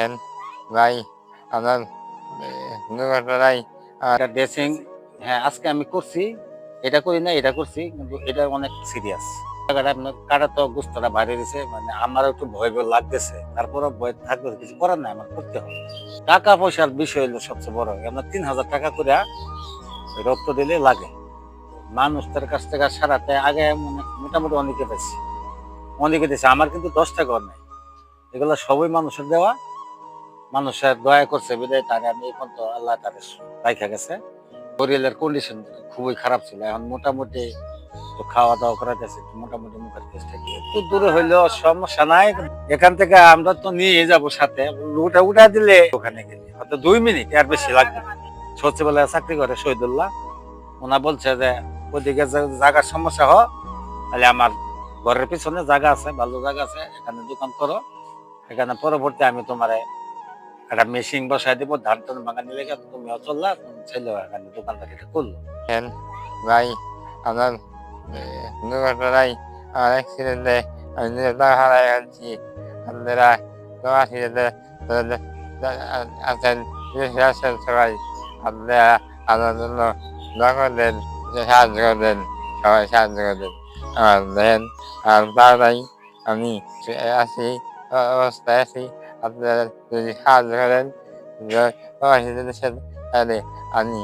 দেখেন ভাই আমার দুর্ঘটনায় এটা ড্রেসিং, হ্যাঁ আজকে আমি করছি, এটা করি না এটা করছি, কিন্তু এটা অনেক সিরিয়াস। জায়গাটা আপনার কাটা তো গোস্তটা বাইরে দিছে, মানে আমার একটু ভয় ভয় লাগতেছে, তারপরে ভয় থাকবে, কিছু করার নাই, আমার করতে হবে। টাকা পয়সার বিষয় হলো সবচেয়ে বড়। আপনার 3,000 টাকা করে রক্ত দিলে লাগে। মানুষদের কাছ থেকে সারাতে আগে মোটামুটি অনেকে পেয়েছি, অনেকে দিয়েছে, আমার কিন্তু 10 টাকাও নাই। এগুলো সবই মানুষের দেওয়া, মানুষের দয়া করছে বিদায় তারে আমি এখন তো আল্লাহ তারে রাইখা গেছে। শরীরের কন্ডিশন খুবই খারাপ ছিল, এখন মোটামুটি তো খাওয়া দাওয়া করাতেছে, মোটামুটি মুখের চেষ্টা কি একটু দূরে হইলেও সমস্যা নাই। এখান থেকে আমরা তো নিয়ে যাব সাথে, উঠা দিলে ওখানে গেলে হয়তো 2 মিনিট আর বেশি লাগবে। সচিবালয়ে চাকরি করে শহীদুল্লাহ, ওনা বলছে যে ওদিকে জায়গার সমস্যা হয় তাহলে আমার ঘরের পিছনে জায়গা আছে, ভালো জায়গা আছে, এখানে দোকান করো, এখানে পরবর্তী আমি তোমার একটা মেশিন বসাই দিব, ধান টান বাগানি লেগে তুমিও চললা, তুমি ছেলেও এখানে দোকানদারি করলো। ভাই আমার দুর্ঘটনায় আমার অ্যাক্সিডেন্টে আমি নিজের হারাই আনছি। আপনারা তো অ্যাক্সিডেন্টে আছেন আছেন সবাই, আপনারা আমার জন্য দোয়া করবেন, সাহায্য করবেন, সবাই সাহায্য করবেন। আমার দেখেন আর তাড়াতাড়ি আমি আছি, অবস্থায় আছি, আপনারা যদি সাহায্য করেন তাহলে আমি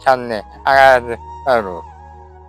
সামনে আগাতে পারবো।